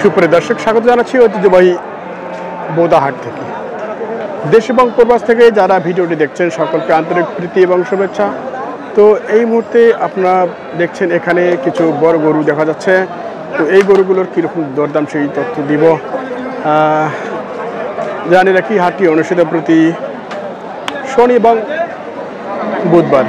সুপ্রিয় দর্শক, স্বাগত জানাচ্ছি ঐতিহ্যবাহী বোদাহাট থেকে। দেশ এবং প্রবাস থেকে যারা ভিডিওটি দেখছেন সকলকে আন্তরিক প্রীতি এবং শুভেচ্ছা। তো এই মুহূর্তে আপনারা দেখছেন এখানে কিছু বড় গরু দেখা যাচ্ছে। তো এই গরুগুলোর কীরকম দরদাম সেই তথ্য দিব। জানি রাখি হাটটি অনুষ্ঠিত প্রতি শনি এবং বুধবার।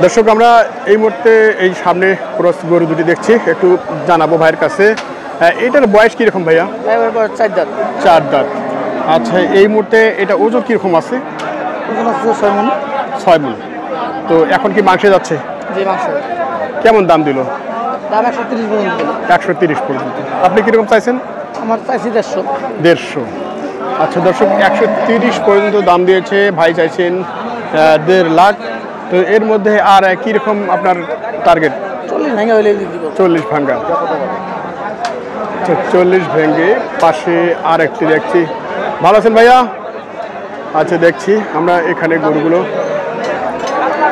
দর্শক, আমরা এই মুহূর্তে এই সামনে ক্রস গরু দুটি দেখছি, একটু জানাবো ভাইয়ের কাছে। এটার বয়স কিরকম ভাইয়া? 4 দাঁত। 4 দাঁত। আচ্ছা, এই মুহূর্তে এটা ওজন কিরকম আছে? 6 মণ। 6 মণ। তো এখন কি মাংসে যাচ্ছে? জি, মাংস। কেমন দাম দিল? দাম 130 পর্যন্ত। 130 পর্যন্ত। আপনি কিরকম চাইছেন? আমার চাইছি 150। 150। আচ্ছা দর্শক, 130 পর্যন্ত দাম দিয়েছে ভাই, চাইছেন 1.5 লাখ। তো এর মধ্যে আর কীরকম আপনার টার্গেট? 40 ভাঙা হলে বিক্রি করব। 40 ভাঙা। 40 ভেঙে পাশে আর একটি দেখছি। ভালো আছেন ভাইয়া? আচ্ছা, দেখছি আমরা এখানে গরুগুলো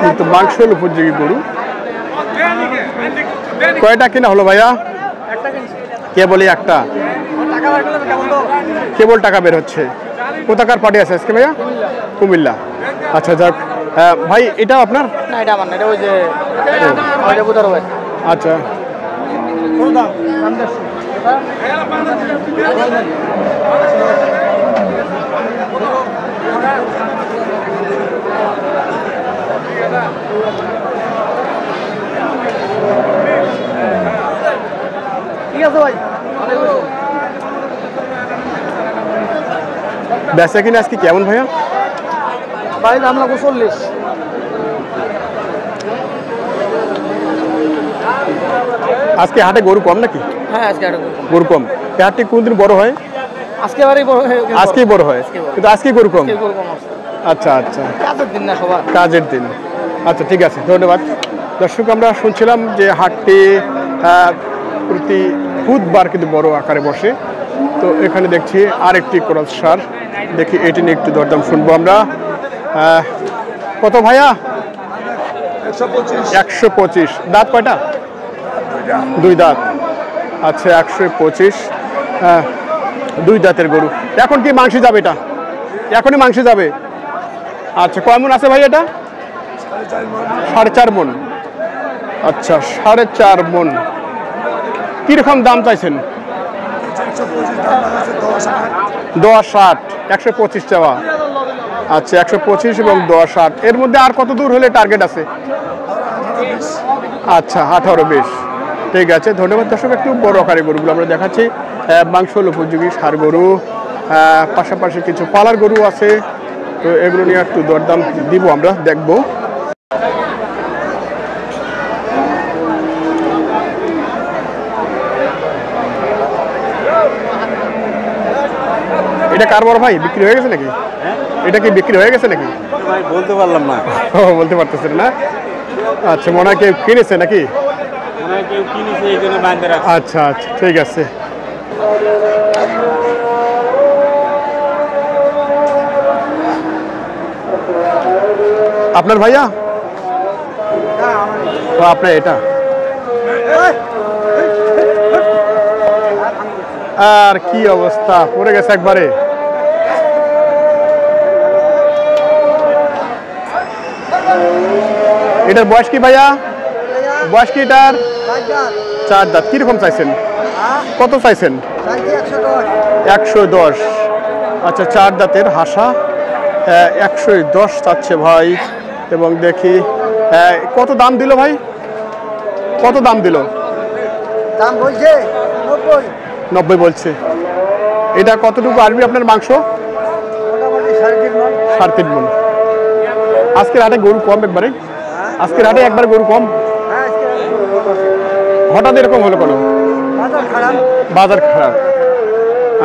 কিন্তু মাংসের উপযোগী গরু। কয়টা কিনা হলো ভাইয়া? কেবলই একটা। কেবল টাকা বের হচ্ছে। কোথাকার পার্টি আছে আজকে ভাইয়া? কুমিল্লা। আচ্ছা যাক ভাই, এটা আপনার? না, এটা আমার না, এটা ওই যে ওইটা বুদার ভাই। আচ্ছা, ঠিক আছে ভাই। বেচা কিনা আজকে কেমন ভাইয়া? ভাই দাম লাগবে 40। আজকে হাটে গরু কম নাকি? হ্যাঁ, আজকে গরু কম। এই হাটটি কোনদিন বড় হয়? আজকেবারেই বড় হয়। আজকেই বড় হয়, কিন্তু আজকে গরু কম। আছে। আচ্ছা আচ্ছা, কাজের দিন না সবার। কাজের দিন। আচ্ছা ঠিক আছে, ধন্যবাদ। দর্শক, আমরা শুনছিলাম যে হাটটি প্রতি বুধবার কিন্তু বড় আকারে বসে। তো এখানে দেখছি আরেকটি ক্রস সার, দেখি এটি নিয়ে একটু দরদাম শুনবো আমরা। কত ভাইয়া? 125। দাঁত কয়টা? 2 দাঁত। আচ্ছা, 125। 2 দাঁতের গরু। এখন কি মাংসে যাবে? এটা এখনই মাংসে যাবে। আচ্ছা, কয় মণ আছে ভাই এটা? 4.5 মণ। আচ্ছা, 4.5 মণ। কিরকম দাম চাইছেন? 10.8। 125 চাওয়া। আচ্ছা, 125 এবং 10.8। এর মধ্যে আর কত দূর হলে টার্গেট আছে? আচ্ছা, 18-20। ঠিক আছে, ধন্যবাদ। দর্শক, একটু বড় আকারে গরুগুলো আমরা দেখাচ্ছি। মাংস উপযোগী ষাঁড় গরু, পাশাপাশি কিছু পালার গরু আছে। তো এগুলো নিয়ে একটু দরদাম দিব, আমরা দেখব। এটা কার বড় ভাই? বিক্রি হয়ে গেছে নাকি? এটা কি বিক্রি হয়ে গেছে নাকি? ভাই বলতে পারলাম না। ও, বলতে পারতেছেন না? আচ্ছা, মনে হয় কেউ কিনেছে নাকি? আচ্ছা আচ্ছা, ঠিক আছে। আপনার ভাইয়া? আপনার এটা? আর কি অবস্থা, পড়ে গেছে একবারে। এটার বয়স কি ভাইয়া? বয়স কি এটার? 4 দাঁত। কিরকম চাইছেন? কত চাইছেন? 110। আচ্ছা, 4 দাঁতের হাসা, 110 চাচ্ছে ভাই। এবং দেখি কত দাম দিল ভাই? কত দাম দিল? দাম বলছে 90 বলছে। এটা কতটুকু আসবে আপনার মাংস? মোটামুটি 3.5 মণ। মণ। আজকের হাটে গরু কম একবারে? আজকের হাটে একবার গরু কম? হঠাৎ এরকম হলো কেন? বাজার খারাপ। বাজার খারাপ।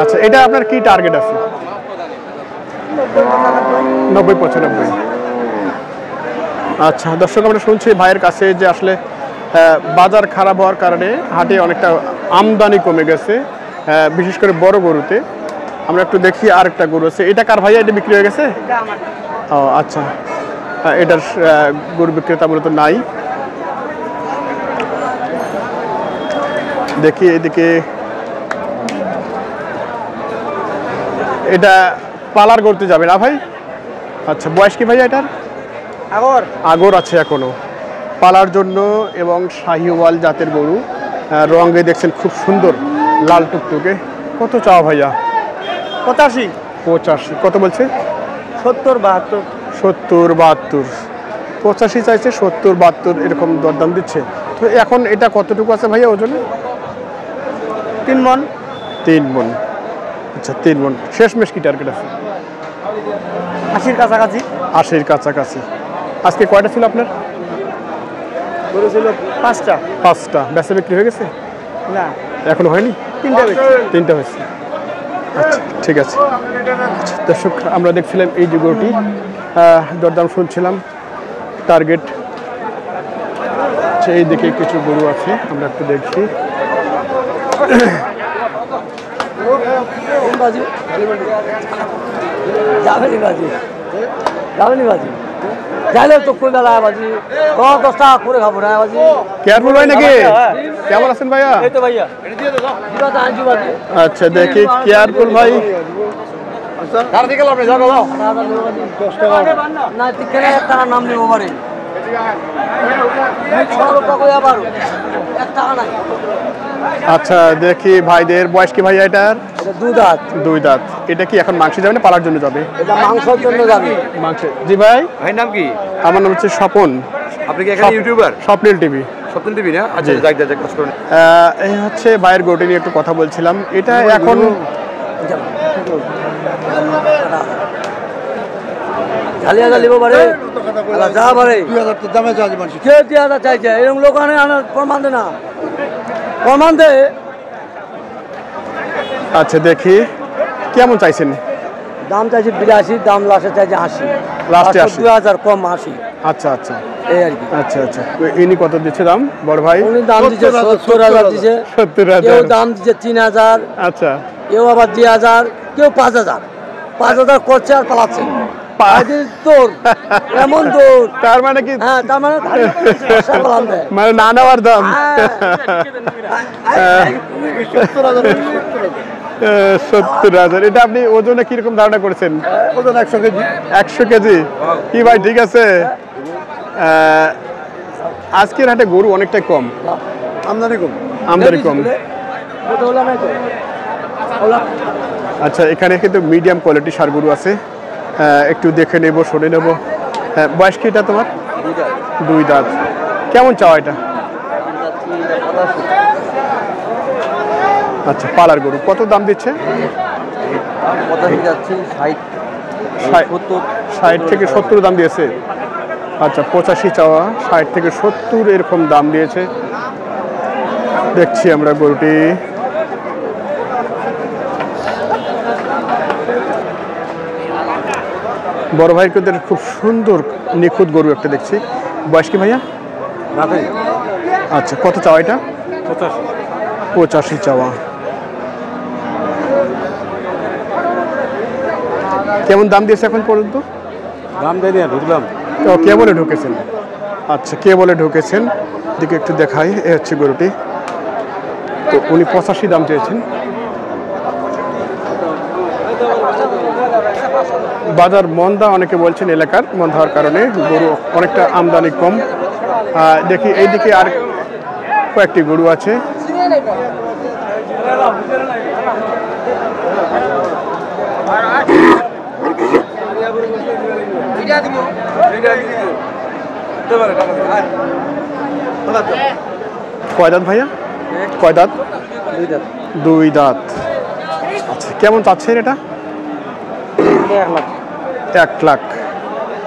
আচ্ছা, এটা আপনার কি টার্গেট আছে? 90-95। আচ্ছা দর্শক, আমরা শুনছি ভাইয়ের কাছে যে আসলে বাজার খারাপ হওয়ার কারণে হাটে অনেকটা আমদানি কমে গেছে, বিশেষ করে বড় গরুতে। আমরা একটু দেখি আরেকটা গরু আছে, এটা কার ভাইয়া? এটা বিক্রি হয়ে গেছে? ও আচ্ছা, এটার গরু বিক্রেতা মূলত নাই। দেখি এদিকে, এটা পালার করতে যাবে না ভাই? আচ্ছা, বয়স কি ভাই এটার? আগর আছে এখনো পালার জন্য, এবং শাহিওয়াল জাতের গরু, রঙে দেখছেন খুব সুন্দর লাল টুকটুকে। কত চাওয়া ভাইয়া? 85। কত বলছে? 70-72। 70-72। 85 চাইছে, 70-72 এরকম দরদাম দিচ্ছে। তো এখন এটা কতটুকু আছে ভাইয়া ওজনে? 3 মণ। 3 মণ। আচ্ছা, 3 মণ। শেষমেশ কি টার্গেট আছে? 80-র কাছাকাছি। 80-র কাছাকাছি। আজকে কয়টা ছিল আপনার? গরু ছিল 5টা। 5টা। বেচা বিক্রি হয়ে গেছে? না, এখনো হয়নি? 3টা বেশি। 3টা হয়েছে। আচ্ছা, ঠিক আছে। আচ্ছা দর্শক, আমরা দেখছিলাম এই যে গরুটি, দরদাম শুনছিলাম, টার্গেট। আচ্ছা, এই দিকে কিছু গরু আছে, আমরা একটু দেখি। যাইলে তো কোন বেলা বাজি 10 টাকা করে খাবো না বাজি। কেয়ারফুল ভাই নাকি? কেমন আছেন ভাইয়া? এই তো ভাইয়া, আচ্ছা দেখি, কেয়ারফুল ভাই। না তিনখানে একটা নাম নেবো পারে। আচ্ছা দেখি ভাইদের বয়স কি ভাইয়া এটার? 2 দাঁত। 2 দাঁত। এটা কি এখন মাংস যাবে না পালার জন্য যাবে? এটা মাংসের জন্য যাবে। মাংস। জি ভাই। ভাই নাম কি? আমার নাম হচ্ছে স্বপন। আপনি কি এখানে ইউটিউবার? স্বপ্নিল টিভি। স্বপ্ন টিভি না? আচ্ছা, যাক কাজ করুন। এই হচ্ছে ভাইয়ের গরুটি নিয়ে একটু কথা বলছিলাম। এটা এখন ঝালিয়া ঝালিব পারে, যা পারে 2000 তো দামে চাই মানুষ। কে 2000 চাইছে? এরকম লোক আনে প্রমাণ দে না, প্রমাণ দে। আচ্ছা দেখি কেমন চাইছেন? দাম চাইছি 82, দাম লাস্টে চাইছে 80। লাস্টে 80। 2000 কম 80। আচ্ছা আচ্ছা, এই আর কি। আচ্ছা আচ্ছা। ইনি কত দিচ্ছে দাম বড় ভাই? উনি দাম দিচ্ছে 70,000 দিচ্ছে। 70,000। কেউ দাম দিচ্ছে 3000। আচ্ছা, কেউ আবার 2000, কেউ 5000। 5000 করছে আর পালাচ্ছে। তোর এমন দৌড়, তার মানে কি? হ্যাঁ, তার মানে মানে না নেওয়ার দাম। 70,000। এটা আপনি ওজনে কিরকম ধারণা করেছেন? ওজন 100 কেজি। 100 কেজি কি ভাই? ঠিক আছে। আজকের হাটে গরু অনেকটাই কম, আমদানি কম। আমদানি কম। আচ্ছা, এখানে কিন্তু মিডিয়াম কোয়ালিটি সার গরু আছে, একটু দেখে নেব, শুনে নেব। বয়স কি এটা তোমার? 2 দাঁত। কেমন চাও এটা? আচ্ছা, পালার গরু কত দাম দিচ্ছে? 60 থেকে 70 দাম দিয়েছে। আচ্ছা, 85 চাওয়া, 60 থেকে 70 এরকম দাম দিয়েছে। দেখছি আমরা গরুটি। বড় ভাই কিন্তু খুব সুন্দর নিখুঁত গরু একটা দেখছি। বয়স কি ভাইয়া? আচ্ছা, কত চাওয়া এটা? 85 চাওয়া। কেমন দাম দিয়েছে এখন পর্যন্ত? দাম দেয়নি, ঢুকলাম। তো কে বলে ঢুকেছেন? আচ্ছা, কে বলে ঢুকেছেন দিকে একটু দেখাই। এ হচ্ছে গরুটি। তো উনি 85 দাম চেয়েছেন। বাজার মন্দা অনেকে বলছেন, এলাকার মন্দা হওয়ার কারণে গরু অনেকটা আমদানি কম। দেখি এইদিকে আর কয়েকটি গরু আছে। কয় দাঁত ভাইয়া? কয় দাঁত? 2 দাঁত। আচ্ছা, কেমন চাচ্ছেন এটা? 1 লাখ।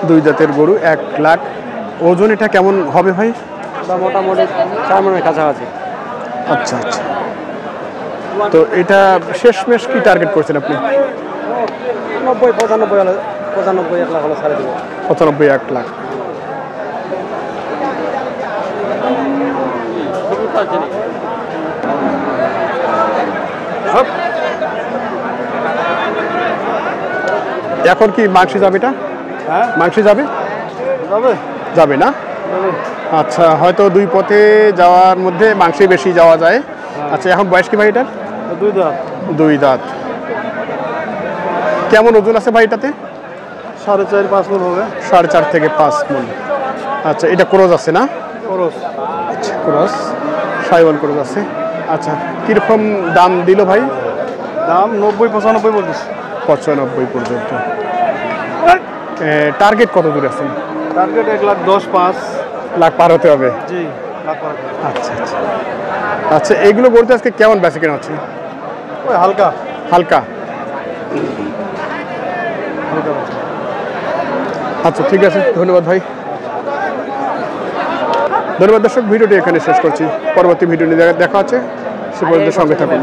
2 দাঁতের গরু 1 লাখ। ওজন এটা কেমন হবে ভাই? মোটামুটি 4 মণের কাছাকাছি। আচ্ছা আচ্ছা। তো এটা শেষমেশ কি টার্গেট করছেন আপনি? 90 95 হলে 95 1 লাখ হলে ছাড়ে দেবো। 95 1 লাখ। এখন কি মাংসে যাবে এটা? হ্যাঁ মাংসে যাবে? যাবে যাবে না? আচ্ছা, হয়তো দুই পথে যাওয়ার মধ্যে মাংসে বেশি যাওয়া যায়। আচ্ছা, এখন বয়স কি ভাই এটার? 2 দাঁত। 2 দাঁত। কেমন ওজন আছে ভাই এটাতে? 4.5 5 মণ হবে। 4.5 থেকে 5 মণ। আচ্ছা, এটা ক্রস আছে না? খরচ আচ্ছা, ক্রস সাইওয়াল ক্রস আছে। আচ্ছা, কিরকম দাম দিল ভাই? দাম 90 95 বলতেছে। 95 পর্যন্ত। টার্গেট কত দূর আছেন? টার্গেট 1 লাখ 10 5 লাখ পার হতে হবে। জি লাখ পার। আচ্ছা আচ্ছা আচ্ছা, এগুলো বলতে আজকে কেমন বেচা কেনা হচ্ছে? ওই হালকা হালকা। আচ্ছা, ঠিক আছে, ধন্যবাদ ভাই। ধন্যবাদ দর্শক, ভিডিওটি এখানে শেষ করছি। পরবর্তী ভিডিও নিয়ে দেখা হচ্ছে, সে পর্যন্ত সঙ্গে থাকুন।